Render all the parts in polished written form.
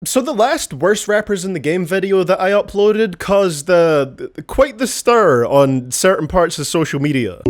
So the last Worst Rappers in the Game video that I uploaded caused quite the stir on certain parts of social media.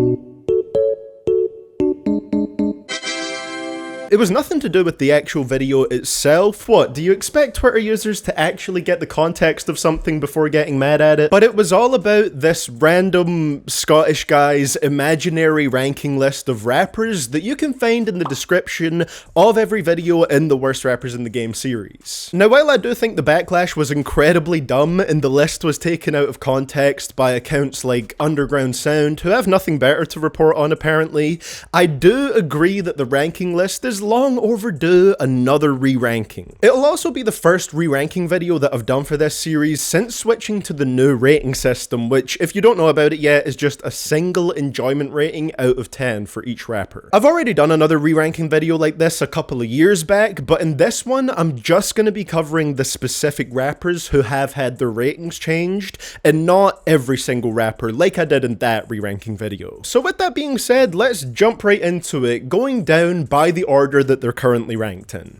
It was nothing to do with the actual video itself. What, do you expect Twitter users to actually get the context of something before getting mad at it? But it was all about this random Scottish guy's imaginary ranking list of rappers that you can find in the description of every video in the Worst Rappers in the Game series. Now, while I do think the backlash was incredibly dumb and the list was taken out of context by accounts like Underground Sound, who have nothing better to report on apparently, I do agree that the ranking list is long overdue another re-ranking. It'll also be the first re-ranking video that I've done for this series since switching to the new rating system, which, if you don't know about it yet, is just a single enjoyment rating out of 10 for each rapper. I've already done another re-ranking video like this a couple of years back, but in this one, I'm just going to be covering the specific rappers who have had their ratings changed, and not every single rapper like I did in that re-ranking video. So with that being said, let's jump right into it, going down by the order that they're currently ranked in.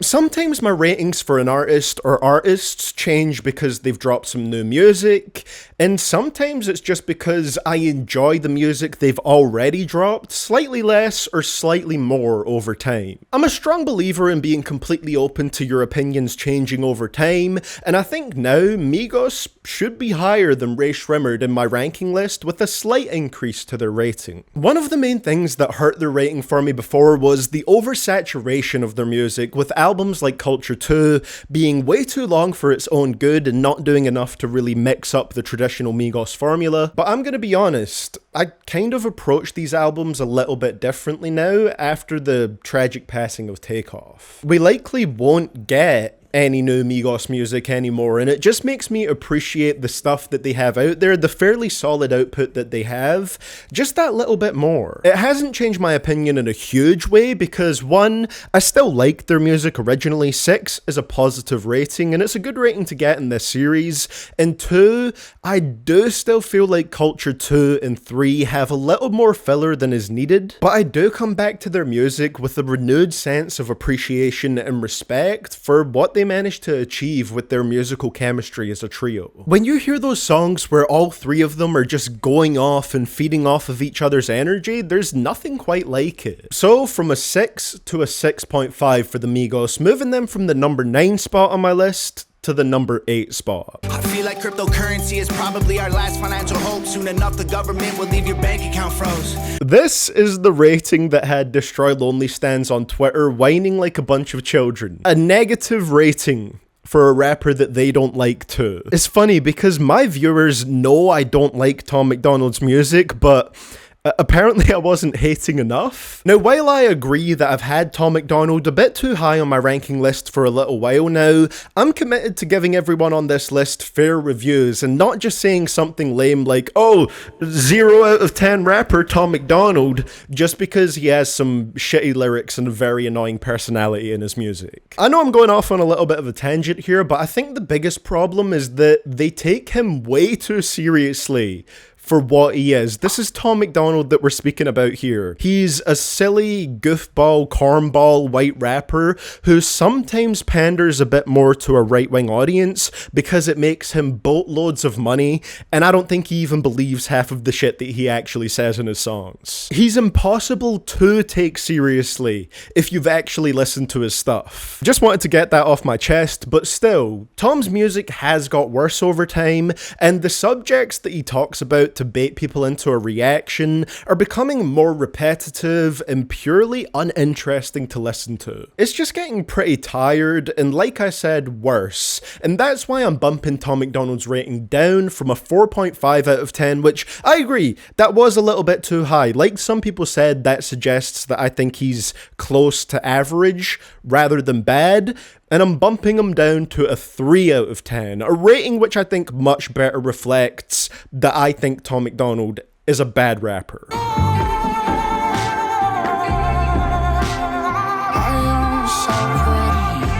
Sometimes my ratings for an artist or artists change because they've dropped some new music, and sometimes it's just because I enjoy the music they've already dropped slightly less or slightly more over time. I'm a strong believer in being completely open to your opinions changing over time, and I think now Migos should be higher than Rae Sremmurd in my ranking list with a slight increase to their rating. One of the main things that hurt their rating for me before was the oversaturation of their music, with albums like Culture 2 being way too long for its own good and not doing enough to really mix up the traditional Migos formula. But I'm gonna be honest, I kind of approach these albums a little bit differently now after the tragic passing of Takeoff. We likely won't get any new Migos music anymore, and it just makes me appreciate the stuff that they have out there, the fairly solid output that they have, just that little bit more. It hasn't changed my opinion in a huge way because, one, I still liked their music originally, 6 is a positive rating and it's a good rating to get in this series, and 2, I do still feel like Culture 2 and 3 have a little more filler than is needed, but I do come back to their music with a renewed sense of appreciation and respect for what they managed to achieve with their musical chemistry as a trio. When you hear those songs where all three of them are just going off and feeding off of each other's energy, there's nothing quite like it. So from a 6 to a 6.5 for the Migos, moving them from the number 9 spot on my list to the number 8 spot. I feel like cryptocurrency is probably our last financial hope. Soon enough the government will leave your bank account froze. This is the rating that had Destroy Lonely stands on Twitter whining like a bunch of children. A negative rating for a rapper that they don't like too. It's funny because my viewers know I don't like Tom MacDonald's music, but apparently I wasn't hating enough. Now, while I agree that I've had Tom MacDonald a bit too high on my ranking list for a little while now, I'm committed to giving everyone on this list fair reviews and not just saying something lame like, oh, 0 out of 10 rapper Tom MacDonald, just because he has some shitty lyrics and a very annoying personality in his music. I know I'm going off on a little bit of a tangent here, but I think the biggest problem is that they take him way too seriously for what he is. This is Tom MacDonald that we're speaking about here. He's a silly, goofball, cornball white rapper who sometimes panders a bit more to a right-wing audience because it makes him boatloads of money, and I don't think he even believes half of the shit that he actually says in his songs. He's impossible to take seriously if you've actually listened to his stuff. Just wanted to get that off my chest, but still, Tom's music has got worse over time, and the subjects that he talks about to bait people into a reaction are becoming more repetitive and purely uninteresting to listen to. It's just getting pretty tired and, like I said, worse, and that's why I'm bumping Tom MacDonald's rating down from a 4.5 out of 10, which I agree, that was a little bit too high. Like some people said, that suggests that I think he's close to average rather than bad, and I'm bumping him down to a 3 out of 10, a rating which I think much better reflects that I think Tom MacDonald is a bad rapper.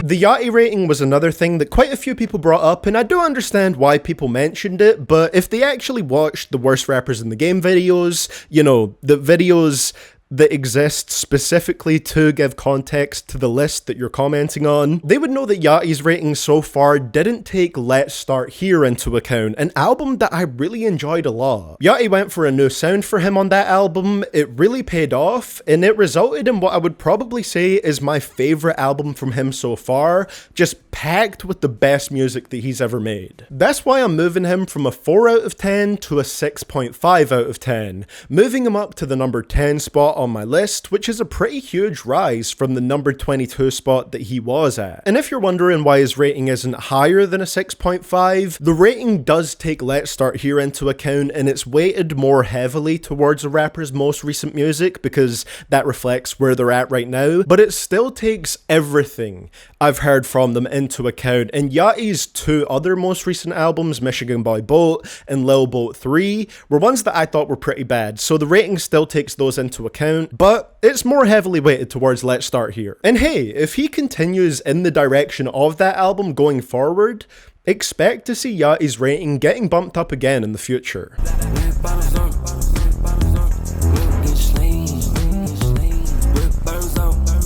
The Yachty rating was another thing that quite a few people brought up, and I do understand why people mentioned it, but if they actually watched the Worst Rappers in the Game videos, you know, the videos that exists specifically to give context to the list that you're commenting on, they would know that Yachty's rating so far didn't take Let's Start Here into account, an album that I really enjoyed a lot. Yachty went for a new sound for him on that album, it really paid off, and it resulted in what I would probably say is my favourite album from him so far, just packed with the best music that he's ever made. That's why I'm moving him from a 4 out of 10 to a 6.5 out of 10, moving him up to the number 10 spot on my list, which is a pretty huge rise from the number 22 spot that he was at. And if you're wondering why his rating isn't higher than a 6.5, the rating does take Let's Start Here into account, and it's weighted more heavily towards a rapper's most recent music because that reflects where they're at right now, but it still takes everything I've heard from them into account. And Yachty's two other most recent albums, Michigan Boy Boat and Lil Boat 3, were ones that I thought were pretty bad, so the rating still takes those into account, but it's more heavily weighted towards Let's Start Here. And hey, if he continues in the direction of that album going forward, expect to see Yachty's rating getting bumped up again in the future.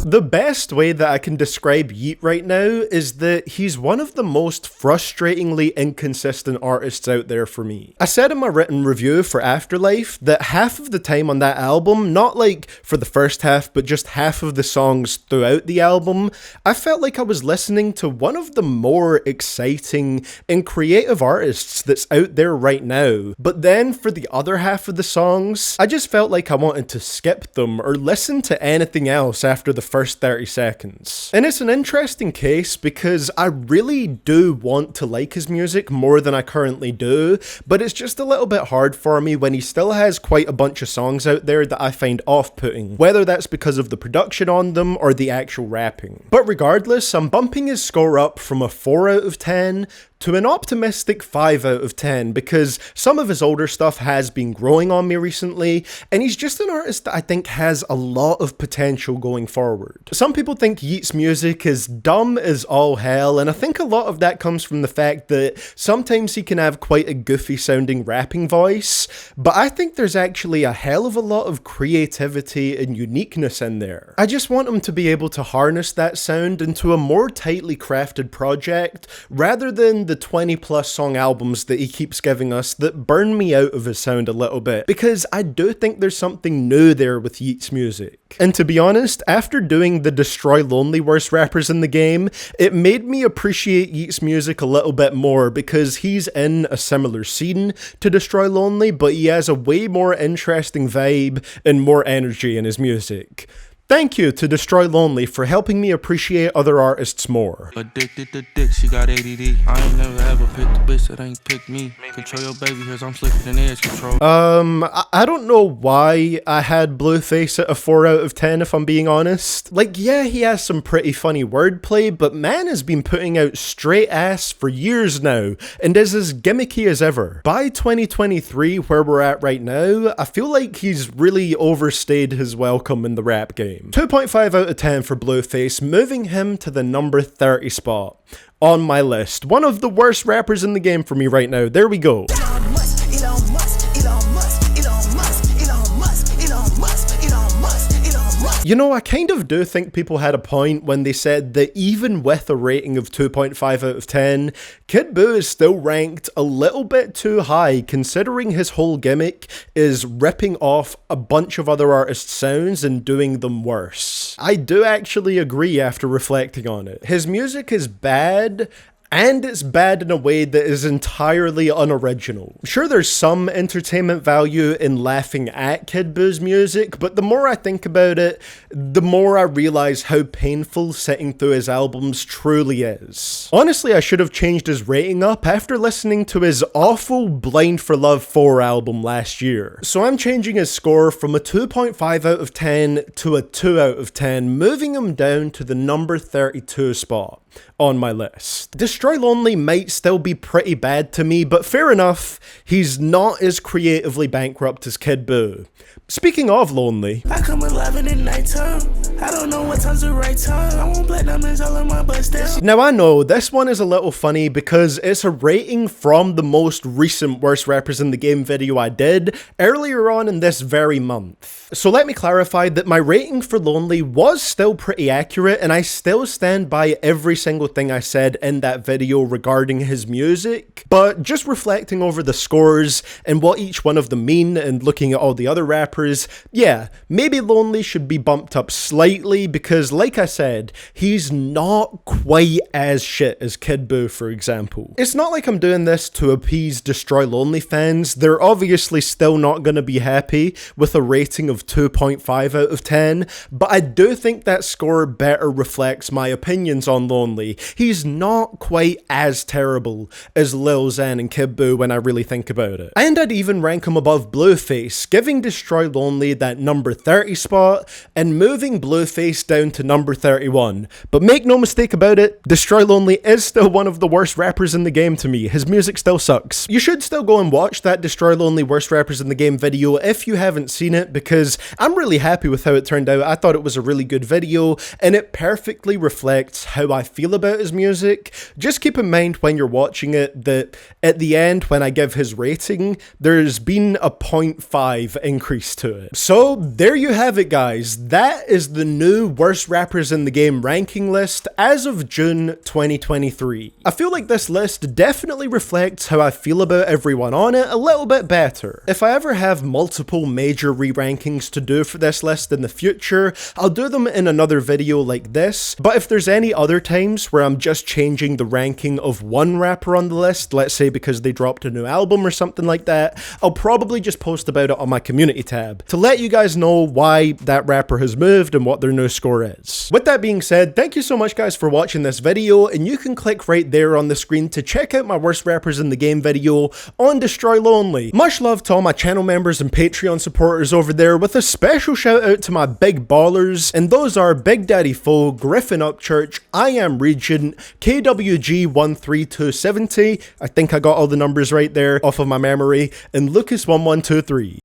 The best way that I can describe Yeat right now is that he's one of the most frustratingly inconsistent artists out there for me. I said in my written review for Afterlife that half of the time on that album, not like for the first half, but just half of the songs throughout the album, I felt like I was listening to one of the more exciting and creative artists that's out there right now. But then for the other half of the songs, I just felt like I wanted to skip them or listen to anything else after the first 30 seconds. And it's an interesting case because I really do want to like his music more than I currently do, but it's just a little bit hard for me when he still has quite a bunch of songs out there that I find off-putting, whether that's because of the production on them or the actual rapping. But regardless, I'm bumping his score up from a 4 out of 10 to an optimistic 5 out of 10 because some of his older stuff has been growing on me recently, and he's just an artist that I think has a lot of potential going forward. Some people think Yeat's music is dumb as all hell, and I think a lot of that comes from the fact that sometimes he can have quite a goofy sounding rapping voice, but I think there's actually a hell of a lot of creativity and uniqueness in there. I just want him to be able to harness that sound into a more tightly crafted project rather than the 20 plus song albums that he keeps giving us that burn me out of his sound a little bit, because I do think there's something new there with Yeat's music. And to be honest, after doing the Destroy Lonely Worst Rappers in the Game, it made me appreciate Yeat's music a little bit more because he's in a similar scene to Destroy Lonely, but he has a way more interesting vibe and more energy in his music. Thank you to Destroy Lonely for helping me appreciate other artists more. Addicted to dick, she got ADD. I ain't never ever picked a bitch that ain't picked me. Control your baby hairs, I'm slicker than edge control. I don't know why I had Blueface at a 4 out of 10 if I'm being honest. Like, yeah, he has some pretty funny wordplay, but man has been putting out straight ass for years now, and is as gimmicky as ever. By 2023, where we're at right now, I feel like he's really overstayed his welcome in the rap game. 2.5 out of 10 for Blueface, moving him to the number 30 spot on my list. One of the worst rappers in the game for me right now. There we go. You know, I kind of do think people had a point when they said that even with a rating of 2.5 out of 10, Kid Buu is still ranked a little bit too high considering his whole gimmick is ripping off a bunch of other artists' sounds and doing them worse. I do actually agree after reflecting on it. His music is bad, and it's bad in a way that is entirely unoriginal. Sure, there's some entertainment value in laughing at Kid Buu's music, but the more I think about it, the more I realize how painful sitting through his albums truly is. Honestly, I should have changed his rating up after listening to his awful Blind for Love 4 album last year. So I'm changing his score from a 2.5 out of 10 to a 2 out of 10, moving him down to the number 32 spot on my list. Destroy Destroy Lonely might still be pretty bad to me, but fair enough, he's not as creatively bankrupt as Kid Buu. Speaking of Lonely, I come alive in the nighttime. I don't know what time's the right time. I want black diamonds all on my butt still. now I know this one is a little funny because it's a rating from the most recent Worst Rappers in the Game video I did earlier on in this very month. So let me clarify that my rating for Lonely was still pretty accurate, and I still stand by every single thing I said in that video regarding his music, but just reflecting over the scores and what each one of them mean and looking at all the other rappers, yeah, maybe Lonely should be bumped up slightly because, like I said, he's not quite as shit as Kid Buu, for example. It's not like I'm doing this to appease Destroy Lonely fans. They're obviously still not going to be happy with a rating of 2.5 out of 10, but I do think that score better reflects my opinions on Lonely. He's not quite as terrible as Lil Xan and Kid Buu when I really think about it. And I'd even rank him above Blueface, giving Destroy Lonely that number 30 spot and moving Blueface down to number 31. But make no mistake about it, Destroy Lonely is still one of the worst rappers in the game to me. His music still sucks. You should still go and watch that Destroy Lonely Worst Rappers in the Game video if you haven't seen it, because I'm really happy with how it turned out. I thought it was a really good video and it perfectly reflects how I feel about his music. Just keep in mind when you're watching it that at the end when I give his rating, there's been a 0.5 increase to it. So there you have it, guys. That is the new Worst Rappers in the Game ranking list as of June 2023. I feel like this list definitely reflects how I feel about everyone on it a little bit better. If I ever have multiple major re-rankings to do for this list in the future, I'll do them in another video like this, but if there's any other times where I'm just changing the ranking of one rapper on the list, let's say because they dropped a new album or something like that, I'll probably just post about it on my community tab to let you guys know why that rapper has moved and what their new score is. With that being said, thank you so much guys for watching this video, and you can click right there on the screen to check out my Worst Rappers in the Game video on Destroy Lonely. Much love to all my channel members and Patreon supporters over there, with a special shout out to my big ballers, and those are Big Daddy Foe, Griffin Upchurch, I Am Regent, KWG13270, I think I got all the numbers right there off of my memory, and Lucas1123.